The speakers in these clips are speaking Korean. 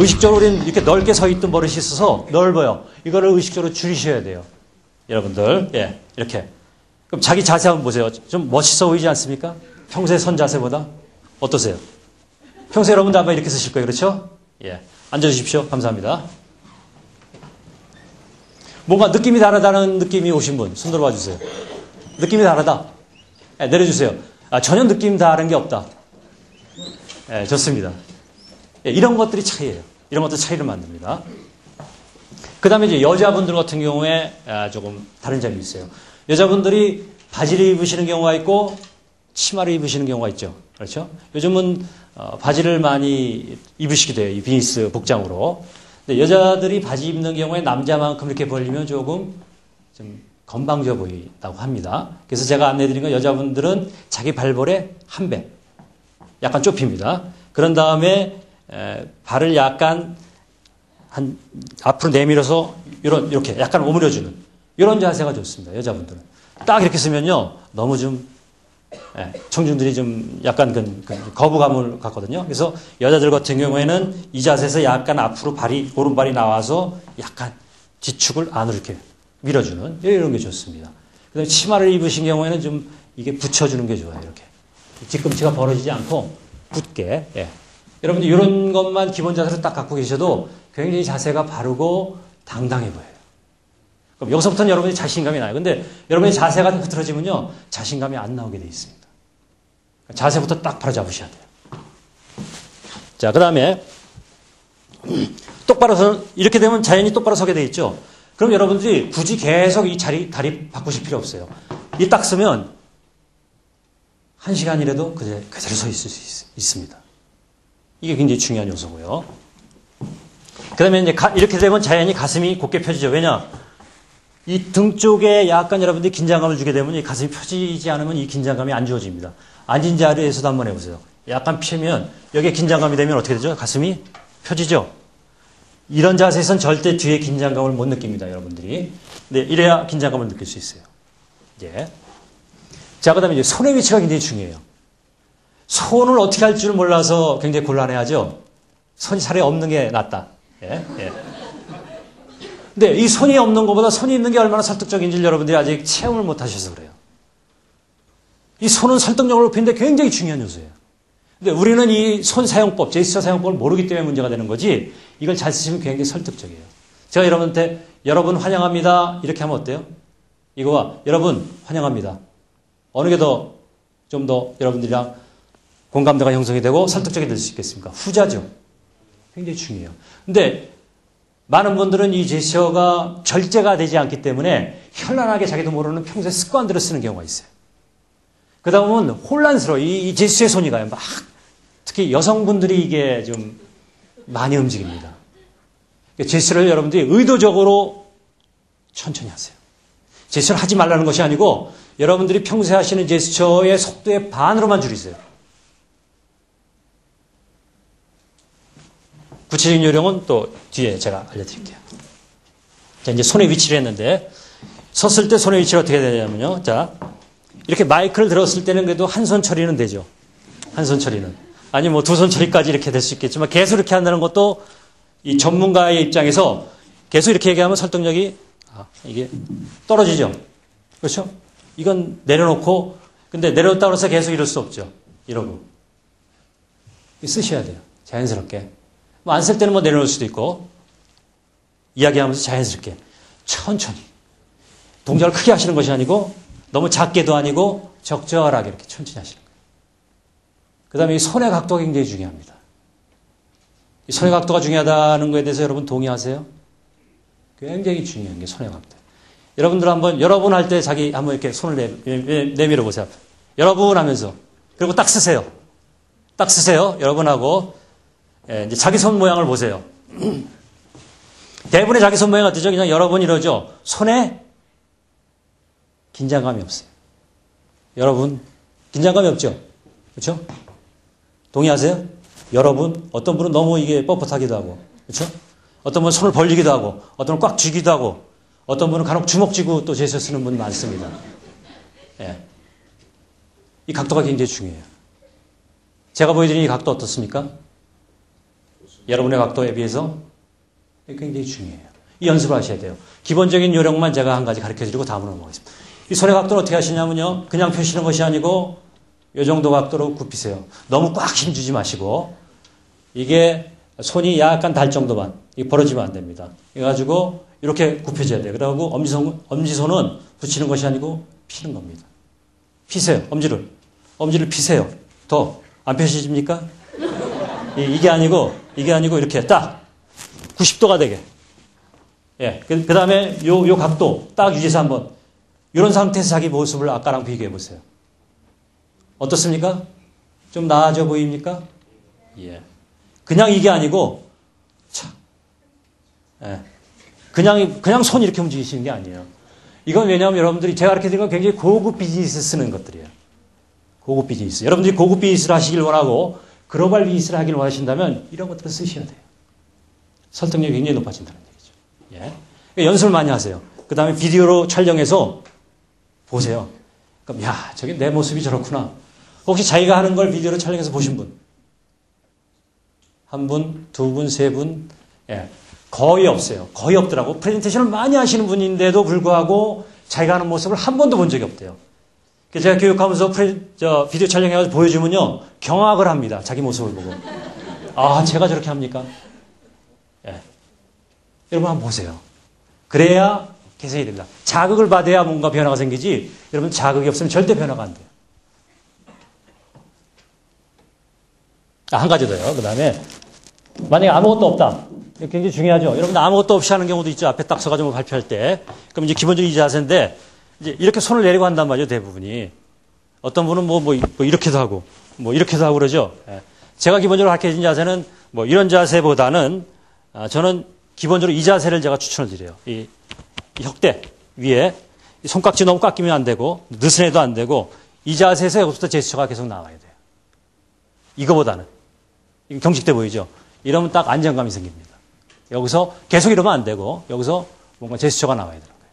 의식적으로 우리는 이렇게 넓게 서 있던 버릇이 있어서 넓어요. 이거를 의식적으로 줄이셔야 돼요. 여러분들. 예, 이렇게. 그럼 자기 자세 한번 보세요. 좀 멋있어 보이지 않습니까? 평소에 선 자세보다. 어떠세요? 평소에 여러분도 아마 이렇게 쓰실 거예요. 그렇죠? 예. 앉아주십시오. 감사합니다. 뭔가 느낌이 다르다는 느낌이 오신 분, 손 들어봐 주세요. 느낌이 다르다. 예, 내려주세요. 아, 전혀 느낌 다른 게 없다. 예, 좋습니다. 예, 이런 것들이 차이예요. 이런 것들 차이를 만듭니다. 그 다음에 이제 여자분들 같은 경우에 조금 다른 점이 있어요. 여자분들이 바지를 입으시는 경우가 있고 치마를 입으시는 경우가 있죠. 그렇죠? 요즘은 바지를 많이 입으시게 돼요. 이 비즈니스 복장으로. 근데 여자들이 바지 입는 경우에 남자만큼 이렇게 벌리면 조금 좀 건방져 보인다고 합니다. 그래서 제가 안내드린 건 여자분들은 자기 발볼의 한 배, 약간 좁힙니다. 그런 다음에 발을 약간 한 앞으로 내밀어서 이렇게 약간 오므려주는 이런 자세가 좋습니다. 여자분들은 딱 이렇게 쓰면요 너무 좀 청중들이 좀 약간 거부감을 갖거든요. 그래서 여자들 같은 경우에는 이 자세에서 약간 앞으로 오른발이 나와서 약간 뒤축을 안으로 이렇게 밀어주는 이런 게 좋습니다. 그다음에 치마를 입으신 경우에는 좀 이게 붙여주는 게 좋아요. 이렇게 뒤꿈치가 벌어지지 않고 붙게. 예. 여러분들 이런 것만 기본 자세로 딱 갖고 계셔도 굉장히 자세가 바르고 당당해 보여요. 그럼 여기서부터는 여러분이 자신감이 나요. 근데 여러분의 자세가 흐트러지면요 자신감이 안 나오게 돼 있습니다. 자세부터 딱 바로 잡으셔야 돼요. 자, 그 다음에 똑바로 이렇게 되면 자연히 똑바로 서게 돼 있죠. 그럼 여러분들이 굳이 계속 이 다리 바꾸실 필요 없어요. 이 딱 쓰면 1시간이라도 그대로 서 있을 수 있습니다. 이게 굉장히 중요한 요소고요. 그 다음에 이제 이렇게 되면 자연히 가슴이 곧게 펴지죠. 왜냐? 이 등 쪽에 약간 여러분들이 긴장감을 주게 되면 이 가슴이 펴지지 않으면 이 긴장감이 안 주어집니다. 앉은 자리에서도 한번 해보세요. 약간 펴면 여기에 긴장감이 되면 어떻게 되죠? 가슴이 펴지죠? 이런 자세에선 절대 뒤에 긴장감을 못 느낍니다. 여러분들이. 네, 이래야 긴장감을 느낄 수 있어요. 예. 자, 그 다음에 이제 손의 위치가 굉장히 중요해요. 손을 어떻게 할 줄 몰라서 굉장히 곤란해하죠? 손이 차라리 없는 게 낫다. 예, 예. 근데 이 손이 없는 것보다 손이 있는 게 얼마나 설득적인지 여러분들이 아직 체험을 못 하셔서 그래요. 이 손은 설득력을 높이는데 굉장히 중요한 요소예요. 근데 우리는 이 손 사용법, 제스처 사용법을 모르기 때문에 문제가 되는 거지 이걸 잘 쓰시면 굉장히 설득적이에요. 제가 여러분한테 여러분 환영합니다 이렇게 하면 어때요? 이거와 여러분 환영합니다. 어느 게 좀 더 여러분들이랑 공감대가 형성이 되고 설득적이 될 수 있겠습니까? 후자죠. 굉장히 중요해요. 근데 많은 분들은 이 제스처가 절제가 되지 않기 때문에 현란하게 자기도 모르는 평소에 습관대로 쓰는 경우가 있어요. 그 다음은 혼란스러워. 이 제스처의 손이 가요. 막 특히 여성분들이 이게 좀 많이 움직입니다. 제스처를 여러분들이 의도적으로 천천히 하세요. 제스처를 하지 말라는 것이 아니고 여러분들이 평소에 하시는 제스처의 속도의 반으로만 줄이세요. 구체적인 요령은 또 뒤에 제가 알려드릴게요. 자, 이제 손의 위치를 했는데, 섰을 때 손의 위치가 어떻게 되냐면요. 자, 이렇게 마이크를 들었을 때는 그래도 한 손 처리는 되죠. 한 손 처리는. 아니, 뭐 두 손 처리까지 이렇게 될 수 있겠지만, 계속 이렇게 한다는 것도 이 전문가의 입장에서 계속 이렇게 얘기하면 설득력이, 이게 떨어지죠. 그렇죠? 이건 내려놓고, 근데 내려놓다고 해서 계속 이럴 수 없죠. 이러고. 쓰셔야 돼요. 자연스럽게. 뭐 안 쓸 때는 뭐 내려놓을 수도 있고, 이야기하면서 자연스럽게, 천천히. 동작을 크게 하시는 것이 아니고, 너무 작게도 아니고, 적절하게 이렇게 천천히 하시는 거예요. 그 다음에 이 손의 각도가 굉장히 중요합니다. 이 손의 각도가 중요하다는 거에 대해서 여러분 동의하세요? 굉장히 중요한 게 손의 각도. 여러분들 한번, 여러분 할 때 자기 한번 이렇게 손을 내밀어 보세요. 여러분 하면서. 그리고 딱 쓰세요. 딱 쓰세요. 여러분하고. 예, 이제 자기 손 모양을 보세요. 대부분의 자기 손 모양 어떠죠? 그냥 여러분 이러죠. 손에 긴장감이 없어요. 여러분 긴장감이 없죠? 그렇죠? 동의하세요? 여러분 어떤 분은 너무 이게 뻣뻣하기도 하고, 그렇죠? 어떤 분은 손을 벌리기도 하고, 어떤 분은 꽉 쥐기도 하고, 어떤 분은 간혹 주먹 쥐고 또 제스처 쓰는 분 많습니다. 예, 이 각도가 굉장히 중요해요. 제가 보여드린 이 각도 어떻습니까? 여러분의 각도에 비해서 굉장히 중요해요. 이 연습을 하셔야 돼요. 기본적인 요령만 제가 한 가지 가르쳐 드리고 다음으로 넘어가겠습니다. 이 손의 각도를 어떻게 하시냐면요. 그냥 펴시는 것이 아니고 이 정도 각도로 굽히세요. 너무 꽉 힘주지 마시고 이게 손이 약간 달 정도만 벌어지면 안 됩니다. 그래가지고 이렇게 굽혀져야 돼요. 그러고 엄지손은 붙이는 것이 아니고 피는 겁니다. 피세요. 엄지를 피세요. 더 안 펴지십니까? 이게 아니고 이렇게 딱 90도가 되게. 예. 그 다음에 요 각도 딱 유지해서 한번 이런 상태에서 자기 모습을 아까랑 비교해 보세요. 어떻습니까? 좀 나아져 보입니까? 예. 그냥 이게 아니고 참. 예. 그냥 손 이렇게 움직이시는 게 아니에요. 이건 왜냐하면 여러분들이 제가 가르쳐 드린 건 굉장히 고급 비즈니스 쓰는 것들이에요. 고급 비즈니스. 여러분들이 고급 비즈니스를 하시길 원하고 글로벌 비즈니스를 하길 원하신다면 이런 것들을 쓰셔야 돼요. 설득력이 굉장히 높아진다는 얘기죠. 예. 그러니까 연습을 많이 하세요. 그 다음에 비디오로 촬영해서 보세요. 그럼 야, 저게 내 모습이 저렇구나. 혹시 자기가 하는 걸 비디오로 촬영해서 보신 분? 한 분, 두 분, 세 분? 예. 거의 없어요. 거의 없더라고. 프레젠테이션을 많이 하시는 분인데도 불구하고 자기가 하는 모습을 한 번도 본 적이 없대요. 제가 교육하면서 비디오 촬영해서 보여주면요. 경악을 합니다. 자기 모습을 보고. 아, 제가 저렇게 합니까? 예. 여러분 한번 보세요. 그래야 개선이 됩니다. 자극을 받아야 뭔가 변화가 생기지 여러분 자극이 없으면 절대 변화가 안 돼요. 한 가지 더요. 그 다음에 만약에 아무것도 없다. 굉장히 중요하죠. 여러분 아무것도 없이 하는 경우도 있죠. 앞에 딱 서가지고 발표할 때. 그럼 이제 기본적인 이 자세인데 이제 이렇게 손을 내리고 한단 말이죠. 대부분이. 어떤 분은 뭐 이렇게도 하고 이렇게도 하고 그러죠. 예. 제가 기본적으로 가르쳐진 자세는 이런 자세보다는 저는 기본적으로 이 자세를 제가 추천을 드려요. 이 혁대 위에 손깍지 너무 꽉 끼면 안 되고 느슨해도 안 되고 이 자세에서 여기서부터 제스처가 계속 나와야 돼요. 이거보다는. 이거 경직돼 보이죠? 이러면 딱 안정감이 생깁니다. 여기서 계속 이러면 안 되고 여기서 뭔가 제스처가 나와야 되는 거예요.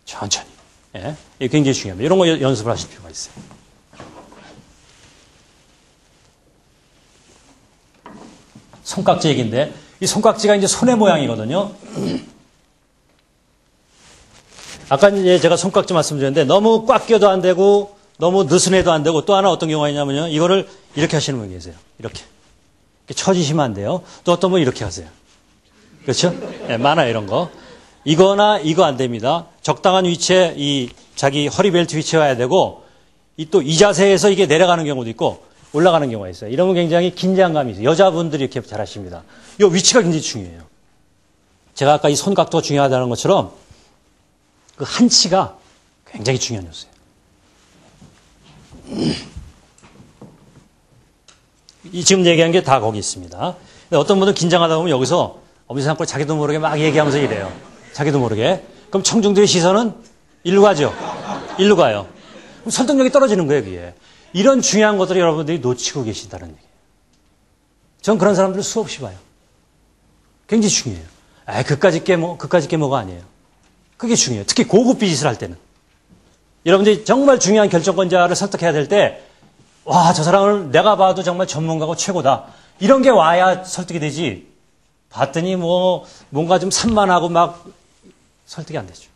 천천히. 예. 이게 굉장히 중요합니다. 이런 거 연습을 하실 필요가 있어요. 손깍지 얘기인데 이 손깍지가 이제 손의 모양이거든요. 아까 이제 제가 손깍지 말씀드렸는데 너무 꽉 껴도 안 되고 너무 느슨해도 안 되고 또 하나 어떤 경우가 있냐면요. 이거를 이렇게 하시는 분이 계세요. 이렇게 처지시면 안 돼요. 또 어떤 분은 이렇게 하세요. 그렇죠? 네, 많아요, 이런 거. 이거나 이거 안 됩니다. 적당한 위치에 이 자기 허리 벨트 위치에 와야 되고 또 이 자세에서 이게 내려가는 경우도 있고 올라가는 경우가 있어요. 이러면 굉장히 긴장감이 있어요. 여자분들이 이렇게 잘 하십니다. 이 위치가 굉장히 중요해요. 제가 아까 이 손 각도가 중요하다는 것처럼 그 한치가 굉장히 중요한 요소예요. 지금 얘기한 게 다 거기 있습니다. 어떤 분은 긴장하다 보면 여기서 엄지상골 자기도 모르게 막 얘기하면서 이래요. 자기도 모르게. 그럼 청중들의 시선은 일로 가죠. 일로 가요. 그럼 설득력이 떨어지는 거예요, 그게. 이런 중요한 것들을 여러분들이 놓치고 계신다는 얘기예요. 전 그런 사람들을 수없이 봐요. 굉장히 중요해요. 그까짓 게 뭐가 아니에요. 그게 중요해요. 특히 고급 비즈니스를 할 때는. 여러분들이 정말 중요한 결정권자를 설득해야 될 때, 와, 저 사람을 내가 봐도 정말 전문가고 최고다. 이런 게 와야 설득이 되지. 봤더니 뭔가 좀 산만하고 막 설득이 안 되죠.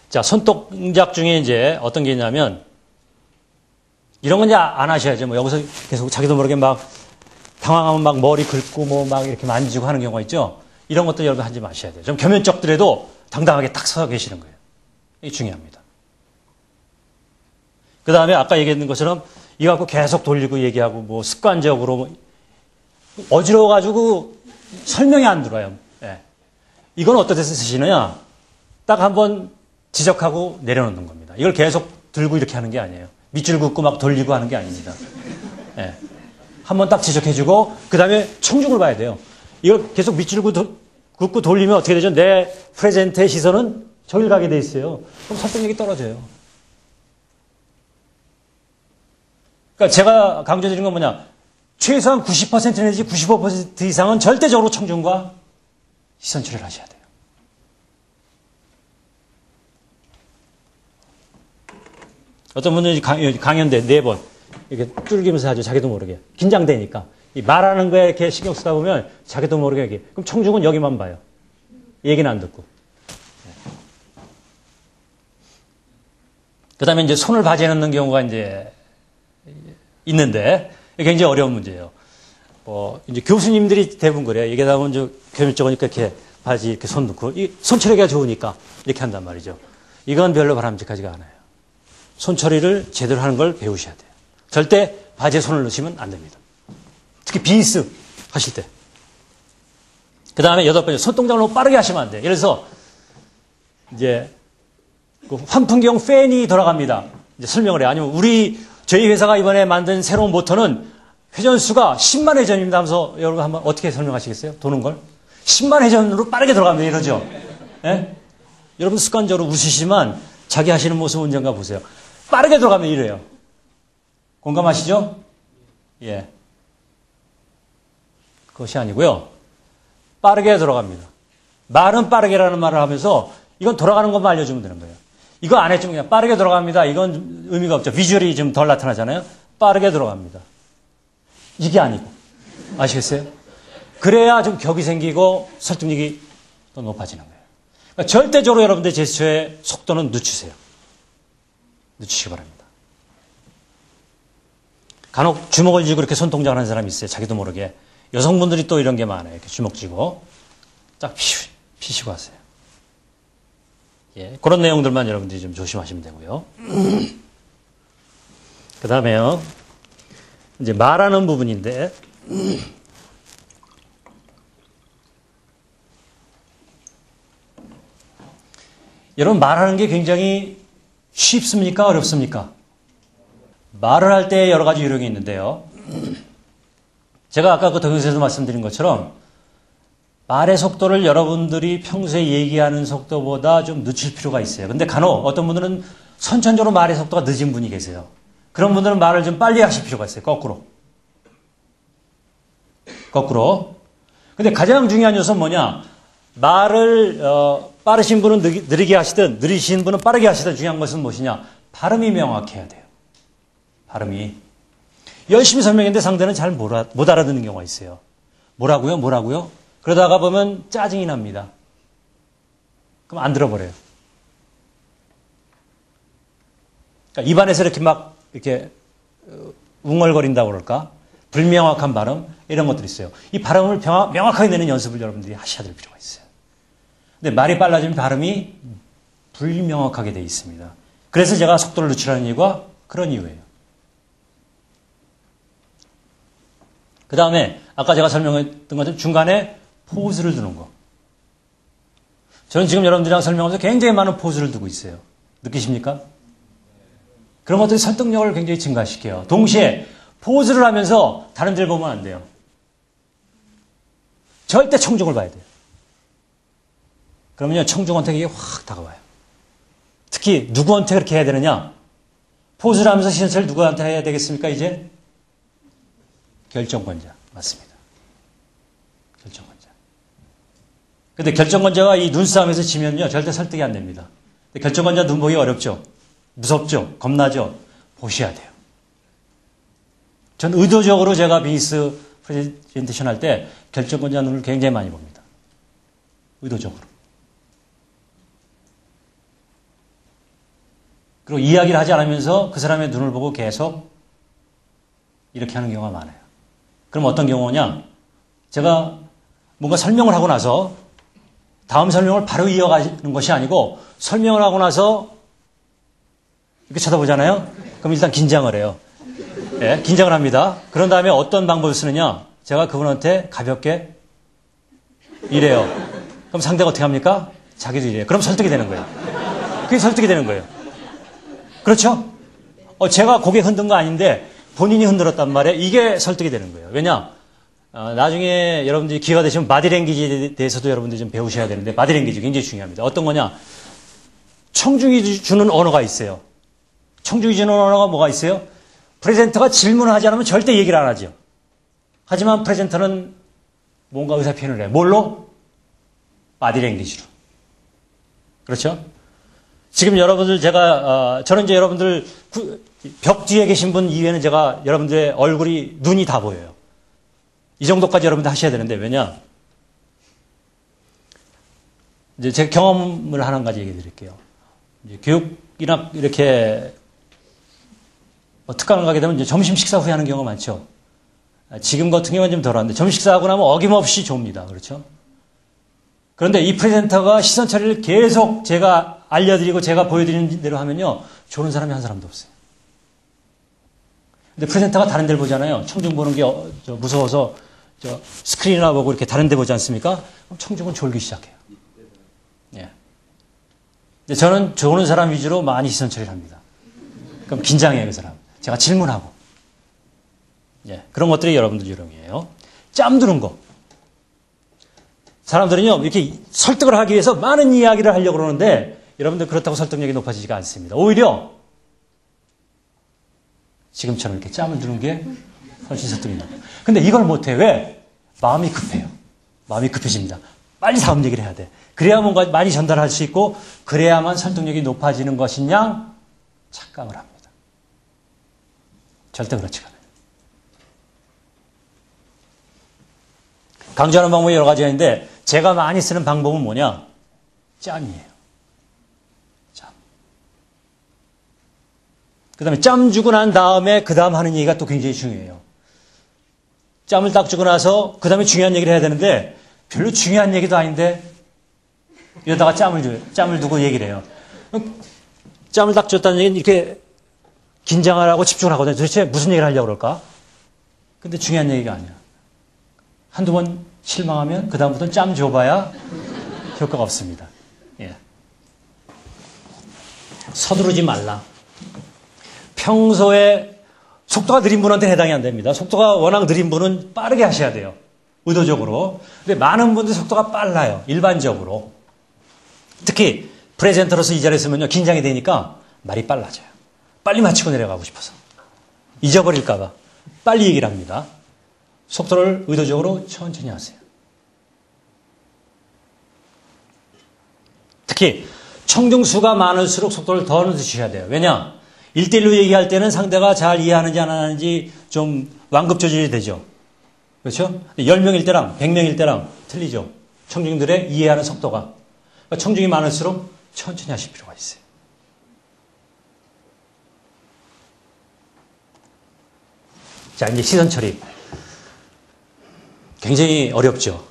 자, 손동작 중에 이제 어떤 게 있냐면, 이런 건 이제 안 하셔야죠. 여기서 계속 자기도 모르게 막 당황하면 막 머리 긁고 막 이렇게 만지고 하는 경우가 있죠. 이런 것도 여러분 하지 마셔야 돼요. 좀 겸연쩍더라도 당당하게 딱 서 계시는 거예요. 이게 중요합니다. 그 다음에 아까 얘기했던 것처럼 이거 갖고 계속 돌리고 얘기하고 습관적으로 어지러워가지고 설명이 안 들어요. 예. 이건 어떤 데서 쓰시느냐? 딱 한번 지적하고 내려놓는 겁니다. 이걸 계속 들고 이렇게 하는 게 아니에요. 밑줄 긋고 막 돌리고 하는 게 아닙니다. 예. 한번 딱 지적해주고 그 다음에 청중을 봐야 돼요. 이걸 계속 밑줄 긋고 돌리면 어떻게 되죠? 내 프레젠트의 시선은 저길 가게 돼 있어요. 그럼 설득력이 떨어져요. 그러니까 제가 강조드리는 건 뭐냐? 최소한 90% 내지 95% 이상은 절대적으로 청중과 시선 처리를 하셔야 돼요. 어떤 분은 강연대 4번 이렇게 뚫기면서 하죠. 자기도 모르게. 긴장되니까. 이 말하는 거에 이렇게 신경 쓰다 보면 자기도 모르게 여기. 그럼 청중은 여기만 봐요. 얘기는 안 듣고. 그 다음에 이제 손을 바지에 넣는 경우가 이제 있는데, 이게 굉장히 어려운 문제예요. 이제 교수님들이 대부분 그래요. 이게 다 먼저 교육적이니까 이렇게 바지 이렇게 손 넣고, 이 손처리가 좋으니까 이렇게 한단 말이죠. 이건 별로 바람직하지가 않아요. 손처리를 제대로 하는 걸 배우셔야 돼요. 절대 바지에 손을 넣으시면 안 됩니다. 특히 비스 하실 때. 그 다음에 8번째, 손동작을 너무 빠르게 하시면 안 돼요. 예를 들어서, 이제, 그 환풍기용 팬이 돌아갑니다. 이제 설명을 해요. 아니면 저희 회사가 이번에 만든 새로운 모터는 회전수가 10만 회전입니다 하면서 여러분 한번 어떻게 설명하시겠어요? 도는 걸? 10만 회전으로 빠르게 돌아갑니다. 이러죠. 예? 여러분 습관적으로 웃으시지만 자기 하시는 모습 언젠가 보세요. 빠르게 돌아가면 이래요. 공감하시죠? 예. 그것이 아니고요. 빠르게 돌아갑니다. 말은 빠르게라는 말을 하면서 이건 돌아가는 것만 알려주면 되는 거예요. 이거 안 해주면 그냥 빠르게 돌아갑니다. 이건 의미가 없죠. 비주얼이 좀 덜 나타나잖아요. 빠르게 돌아갑니다. 이게 아니고. 아시겠어요? 그래야 좀 격이 생기고 설득력이 더 높아지는 거예요. 그러니까 절대적으로 여러분들 제스처의 속도는 늦추세요. 늦추시기 바랍니다. 간혹 주먹을 쥐고 이렇게 손동작을 하는 사람이 있어요. 자기도 모르게. 여성분들이 또 이런 게 많아요. 이렇게 주먹 쥐고 딱 피시고 하세요. 예, 그런 내용들만 여러분들이 좀 조심하시면 되고요. 그 다음에요. 이제 말하는 부분인데, 여러분 말하는 게 굉장히 쉽습니까? 어렵습니까? 말을 할 때 여러 가지 요령이 있는데요. 제가 아까 그 동영상에서 말씀드린 것처럼 말의 속도를 여러분들이 평소에 얘기하는 속도보다 좀 늦출 필요가 있어요. 근데 간혹 어떤 분들은 선천적으로 말의 속도가 늦은 분이 계세요. 그런 분들은 말을 좀 빨리 하실 필요가 있어요. 거꾸로. 근데 가장 중요한 요소는 뭐냐? 말을 빠르신 분은 느리게 하시든 느리신 분은 빠르게 하시든 중요한 것은 무엇이냐? 발음이 명확해야 돼요. 발음이. 열심히 설명했는데 상대는 잘 못 알아듣는 경우가 있어요. 뭐라고요? 그러다가 보면 짜증이 납니다. 그럼 안 들어버려요. 그러니까 입안에서 이렇게 막 이렇게 웅얼거린다고 그럴까? 불명확한 발음 이런 것들이 있어요. 이 발음을 명확하게 내는 연습을 여러분들이 하셔야 될 필요가 있어요. 근데 말이 빨라지면 발음이 불명확하게 되어 있습니다. 그래서 제가 속도를 늦추라는 이유가 그런 이유예요. 그 다음에 아까 제가 설명했던 것처럼 중간에 포즈를 두는 거. 저는 지금 여러분들이랑 설명하면서 굉장히 많은 포즈를 두고 있어요. 느끼십니까? 그런 것들이 설득력을 굉장히 증가시켜요. 동시에 포즈를 하면서 다른 데를 보면 안 돼요. 절대 청중을 봐야 돼요. 그러면요, 청중한테 이게 확 다가와요. 특히 누구한테 그렇게 해야 되느냐? 포즈를 하면서 시선을 누구한테 해야 되겠습니까, 이제? 결정권자. 맞습니다. 결정권자. 근데 결정권자가 이 눈싸움에서 지면요, 절대 설득이 안 됩니다. 근데 결정권자 눈 보기 어렵죠? 무섭죠? 겁나죠? 보셔야 돼요. 전 의도적으로 제가 비즈니스 프레젠테이션 할 때 결정권자 눈을 굉장히 많이 봅니다. 의도적으로. 그리고 이야기를 하지 않으면서 그 사람의 눈을 보고 계속 이렇게 하는 경우가 많아요. 그럼 어떤 경우냐? 제가 뭔가 설명을 하고 나서 다음 설명을 바로 이어가는 것이 아니고 설명을 하고 나서 이렇게 쳐다보잖아요? 그럼 일단 긴장을 해요. 네, 긴장을 합니다. 그런 다음에 어떤 방법을 쓰느냐? 제가 그분한테 가볍게 이래요. 그럼 상대가 어떻게 합니까? 자기도 이래요. 그럼 설득이 되는 거예요. 그게 설득이 되는 거예요. 그렇죠? 제가 고개 흔든 거 아닌데 본인이 흔들었단 말이에요. 이게 설득이 되는 거예요. 왜냐? 나중에 여러분들이 기회가 되시면 바디랭귀지에 대해서도 여러분들이 좀 배우셔야 되는데 바디랭귀지 굉장히 중요합니다. 어떤 거냐? 청중이 주는 언어가 있어요. 청중이 주는 언어가 뭐가 있어요? 프레젠터가 질문을 하지 않으면 절대 얘기를 안 하죠. 하지만 프레젠터는 뭔가 의사표현을 해요. 뭘로? 바디랭귀지로. 그렇죠? 지금 여러분들 저는 이제 여러분들 벽 뒤에 계신 분 이외에는 제가 여러분들의 얼굴이, 눈이 다 보여요. 이 정도까지 여러분들 하셔야 되는데, 왜냐? 이제 제 경험을 한 가지 얘기 드릴게요. 이제 교육이나 이렇게 특강을 가게 되면 이제 점심 식사 후에 하는 경우가 많죠. 지금 같은 경우는 좀 덜한데, 점심 식사하고 나면 어김없이 좁니다. 그렇죠? 그런데 이 프레젠터가 시선 처리를 계속 제가 알려드리고 제가 보여드리는 대로 하면요, 조는 사람이 한 사람도 없어요. 근데 프레젠터가 다른 데를 보잖아요. 청중 보는 게 무서워서 스크린이나 보고 이렇게 다른 데 보지 않습니까? 그럼 청중은 졸기 시작해요. 예. 근데 저는 조는 사람 위주로 많이 시선 처리를 합니다. 그럼 긴장해요, 그 사람. 제가 질문하고. 예. 그런 것들이 여러분들 요령이에요. 짬두는 거. 사람들은요, 이렇게 설득을 하기 위해서 많은 이야기를 하려고 그러는데, 여러분들 그렇다고 설득력이 높아지지가 않습니다. 오히려, 지금처럼 이렇게 짬을 두는 게 훨씬 설득이 높아요. 근데 이걸 못해. 왜? 마음이 급해요. 마음이 급해집니다. 빨리 다음 얘기를 해야 돼. 그래야 뭔가 많이 전달할 수 있고, 그래야만 설득력이 높아지는 것인 양 착각을 합니다. 절대 그렇지가 않아요. 강조하는 방법이 여러 가지가 있는데, 제가 많이 쓰는 방법은 뭐냐? 짬이에요. 짬. 그 다음에 짬 주고 난 다음에 그 다음 하는 얘기가 또 굉장히 중요해요. 짬을 딱 주고 나서 그 다음에 중요한 얘기를 해야 되는데, 별로 중요한 얘기도 아닌데, 이러다가 짬을 두고 얘기를 해요. 짬을 딱 줬다는 얘기는 이렇게 긴장을 하고 집중을 하거든요. 도대체 무슨 얘기를 하려고 그럴까? 근데 중요한 얘기가 아니야. 한두 번 실망하면 그다음부터는 짬 줘봐야 효과가 없습니다. 예. 서두르지 말라. 평소에 속도가 느린 분한테는 해당이 안 됩니다. 속도가 워낙 느린 분은 빠르게 하셔야 돼요. 의도적으로. 근데 많은 분들 속도가 빨라요. 일반적으로. 특히 프레젠터로서 이 자리에 있으면요, 긴장이 되니까 말이 빨라져요. 빨리 마치고 내려가고 싶어서. 잊어버릴까봐 빨리 얘기를 합니다. 속도를 의도적으로 천천히 하세요. 특히 청중수가 많을수록 속도를 더 늦추셔야 돼요. 왜냐? 1대1로 얘기할 때는 상대가 잘 이해하는지 안 하는지 좀 완급 조절이 되죠. 그렇죠? 10명일 때랑 100명일 때랑 틀리죠. 청중들의 이해하는 속도가. 그러니까 청중이 많을수록 천천히 하실 필요가 있어요. 자, 이제 시선 처리. 굉장히 어렵죠.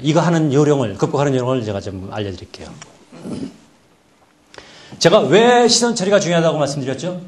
이거 하는 요령을, 극복하는 요령을 제가 좀 알려드릴게요. 제가 왜 시선 처리가 중요하다고 말씀드렸죠?